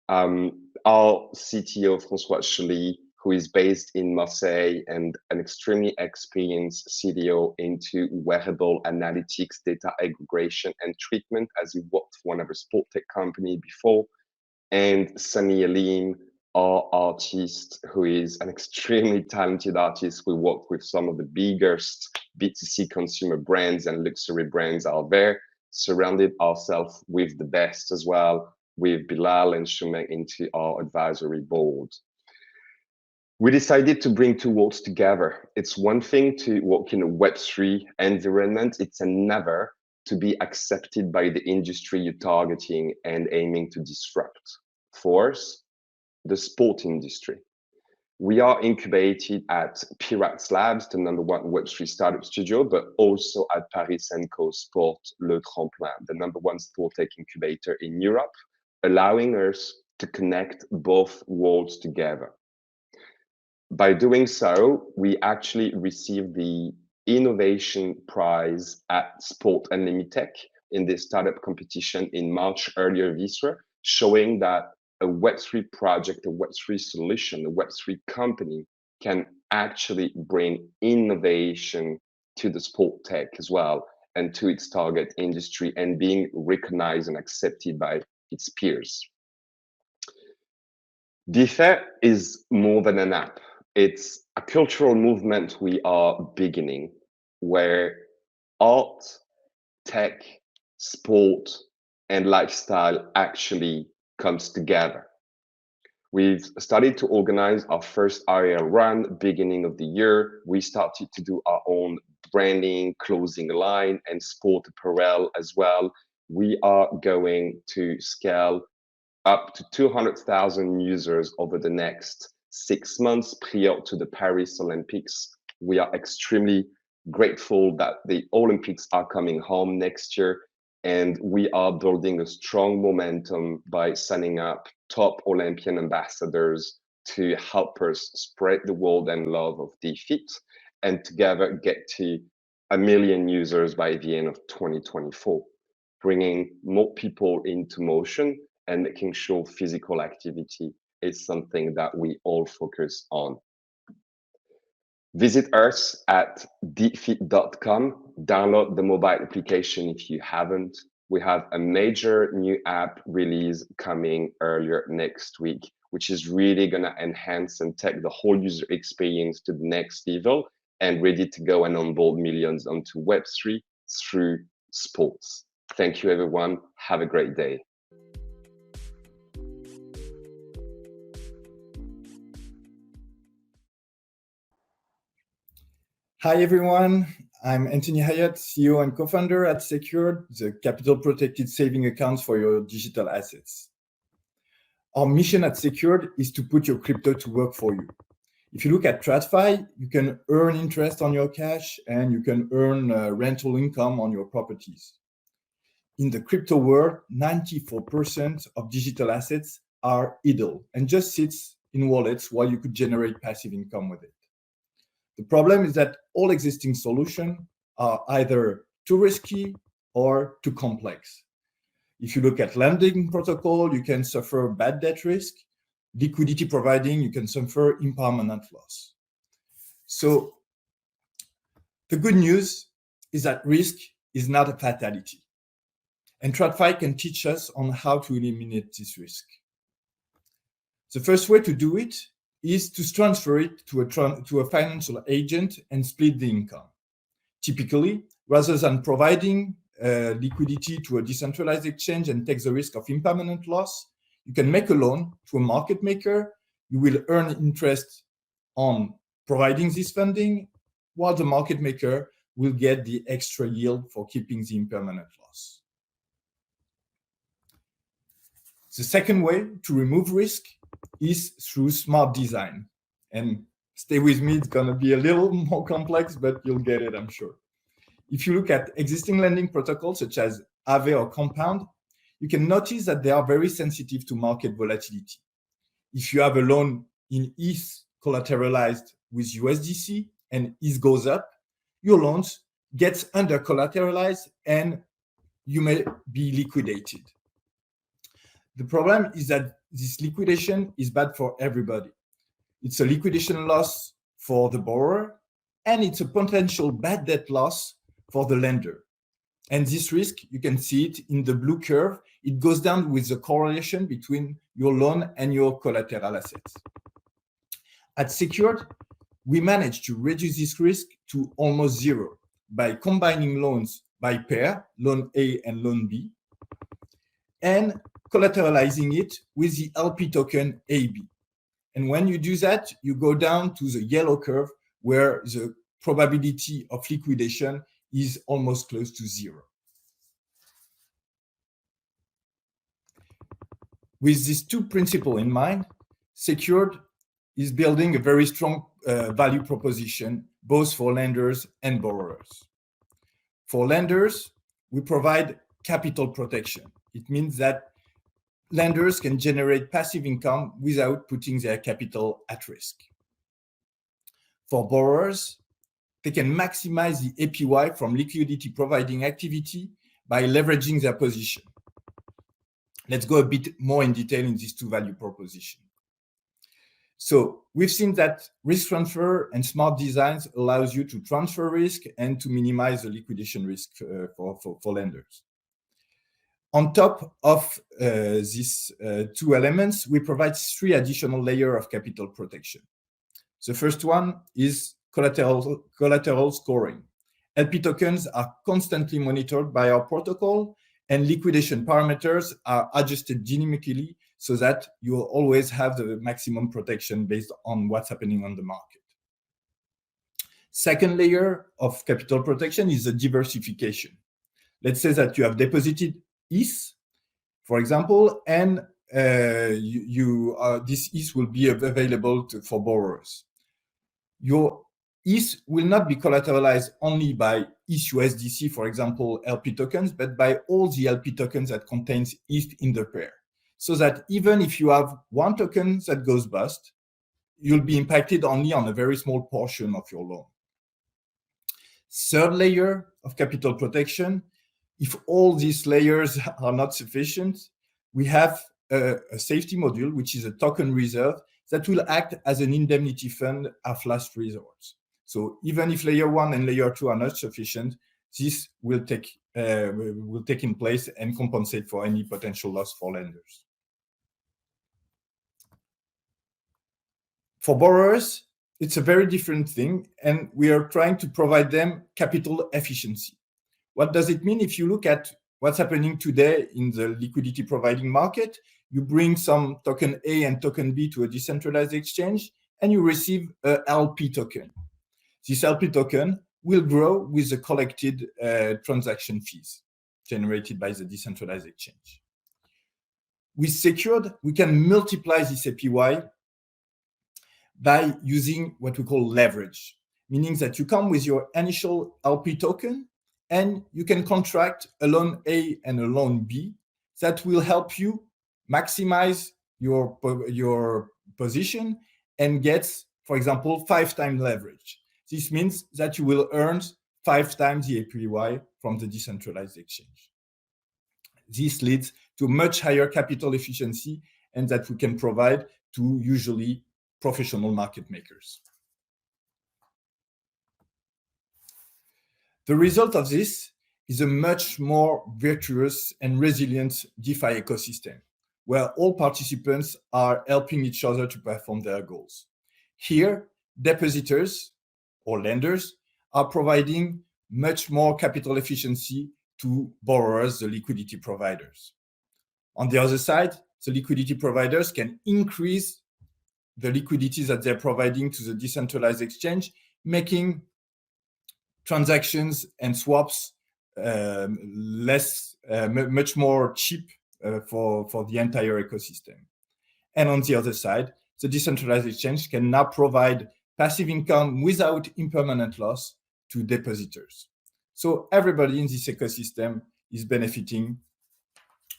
Our CTO, François Chely, who is based in Marseille and an extremely experienced CDO into wearable analytics, data aggregation and treatment, as he worked for one of a sport tech company before. And Sami Alim, our artist, who is an extremely talented artist. We work with some of the biggest B2C consumer brands and luxury brands out there, surrounded ourselves with the best as well, with Bilal and Shumek into our advisory board. We decided to bring two worlds together. It's one thing to work in a Web3 environment. It's another to be accepted by the industry you're targeting and aiming to disrupt. For us, the sport industry. We are incubated at Pyratz Labs, the #1 Web3 startup studio, but also at Paris & Co Sport Le Tremplin, the #1 sport tech incubator in Europe, allowing us to connect both worlds together. By doing so, we actually received the Innovation Prize at Sport Unlimited Tech in this startup competition in March earlier this year, showing that a Web3 project, a Web3 solution, a Web3 company can actually bring innovation to the sport tech as well and to its target industry, and being recognized and accepted by its peers. DeFi is more than an app. It's a cultural movement we are beginning, where art, tech, sport, and lifestyle actually comes together. We've started to organize our first IRL run beginning of the year. We started to do our own branding, clothing line, and sport apparel as well. We are going to scale up to 200,000 users over the next 6 months prior to the Paris Olympics. We are extremely grateful that the Olympics are coming home next year, and we are building a strong momentum by signing up top Olympian ambassadors to help us spread the world and love of DeFi, and together get to 1 million users by the end of 2024, bringing more people into motion and making sure physical activity is something that we all focus on. Visit us at defi.com. Download the mobile application if you haven't. We have a major new app release coming earlier next week, which is really going to enhance and take the whole user experience to the next level, and ready to go and onboard millions onto Web3 through sports. Thank you, everyone. Have a great day. Hi, everyone. I'm Anthony Hayat, CEO and co-founder at Secured, the capital-protected saving accounts for your digital assets. Our mission at Secured is to put your crypto to work for you. If you look at TradFi, you can earn interest on your cash and you can earn rental income on your properties. In the crypto world, 94% of digital assets are idle and just sits in wallets while you could generate passive income with it. The problem is that all existing solutions are either too risky or too complex. If you look at lending protocol, you can suffer bad debt risk. Liquidity providing, you can suffer impermanent loss. So The good news is that risk is not a fatality. And TradFi can teach us on how to eliminate this risk. The first way to do it is to transfer it to a financial agent and split the income. Typically, rather than providing liquidity to a decentralized exchange and take the risk of impermanent loss, you can make a loan to a market maker. You will earn interest on providing this funding, while the market maker will get the extra yield for keeping the impermanent loss. The second way to remove risk is through smart design. And stay with me, it's going to be a little more complex, but you'll get it, I'm sure. If you look at existing lending protocols such as Aave or Compound, you can notice that they are very sensitive to market volatility. If you have a loan in ETH collateralized with USDC and ETH goes up, your loans get under collateralized and you may be liquidated. The problem is that this liquidation is bad for everybody. It's a liquidation loss for the borrower, and it's a potential bad debt loss for the lender. And this risk, you can see it in the blue curve. It goes down with the correlation between your loan and your collateral assets. At Secured, we managed to reduce this risk to almost zero by combining loans by pair, loan A and loan B, and collateralizing it with the LP token AB. And when you do that, you go down to the yellow curve where the probability of liquidation is almost close to zero. With these two principles in mind, Secured is building a very strong value proposition, both for lenders and borrowers. For lenders, we provide capital protection. It means that lenders can generate passive income without putting their capital at risk. For borrowers, they can maximize the APY from liquidity providing activity by leveraging their position. Let's go a bit more in detail in these two value propositions. So we've seen that risk transfer and smart designs allows you to transfer risk and to minimize the liquidation risk for lenders. On top of these two elements, we provide three additional layers of capital protection. The first one is collateral scoring. LP tokens are constantly monitored by our protocol, and liquidation parameters are adjusted dynamically so that you will always have the maximum protection based on what's happening on the market. Second layer of capital protection is the diversification. Let's say that you have deposited ETH, for example, and this ETH will be available for borrowers. Your ETH will not be collateralized only by ETH USDC, for example, LP tokens, but by all the LP tokens that contains ETH in the pair. So that even if you have one token that goes bust, you'll be impacted only on a very small portion of your loan. Third layer of capital protection, if all these layers are not sufficient, we have a safety module, which is a token reserve that will act as an indemnity fund of last resort. So even if layer 1 and layer 2 are not sufficient, this will take in place and compensate for any potential loss for lenders. For borrowers, it's a very different thing, and we are trying to provide them capital efficiency. What does it mean? If you look at what's happening today in the liquidity providing market, you bring some token A and token B to a decentralized exchange, and you receive a LP token. This LP token will grow with the collected transaction fees generated by the decentralized exchange. With Secured, we can multiply this APY by using what we call leverage, meaning that you come with your initial LP token and you can contract a loan A and a loan B that will help you maximize your position and get, for example, 5 times leverage. This means that you will earn 5 times the APY from the decentralized exchange. This leads to much higher capital efficiency and that we can provide to usually professional market makers. The result of this is a much more virtuous and resilient DeFi ecosystem, where all participants are helping each other to perform their goals. Here, depositors or lenders are providing much more capital efficiency to borrowers, the liquidity providers. On the other side, the liquidity providers can increase the liquidity that they're providing to the decentralized exchange, making transactions and swaps much more cheap for the entire ecosystem. And on the other side, the decentralized exchange can now provide passive income without impermanent loss to depositors. So everybody in this ecosystem is benefiting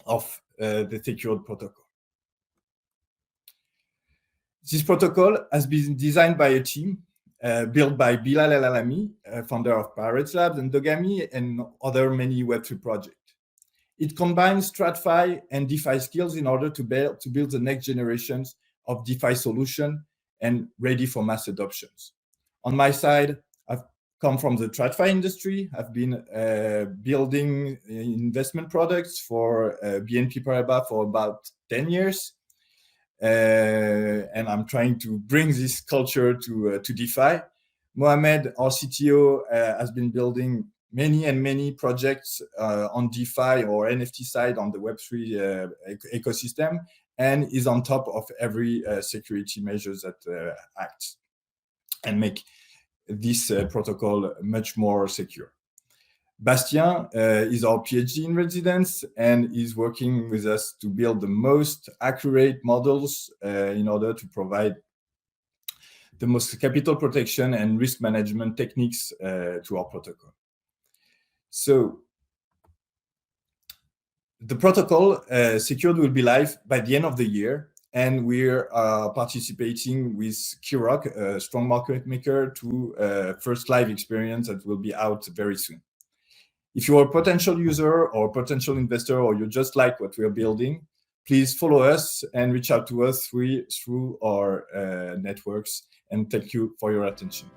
of the secured protocol. This protocol has been designed by a team built by Bilal El Alami, founder of Pyratz Lab, and Dogami, and other many Web3 projects. It combines TradFi and DeFi skills in order to build the next generations of DeFi solution and ready for mass adoptions. On my side, I've come from the TradFi industry. I've been building investment products for BNP Paribas for about 10 years. And I'm trying to bring this culture to DeFi. Mohamed, our CTO, has been building many projects on DeFi or NFT side on the Web3 ecosystem, and is on top of every security measures that act and make this protocol much more secure. Bastien is our PhD in residence and is working with us to build the most accurate models in order to provide the most capital protection and risk management techniques to our protocol. So the protocol secured will be live by the end of the year, and we're participating with Kirok, a strong market maker, to first live experience that will be out very soon. If you're a potential user or potential investor, or you just like what we're building, please follow us and reach out to us through our networks. And thank you for your attention.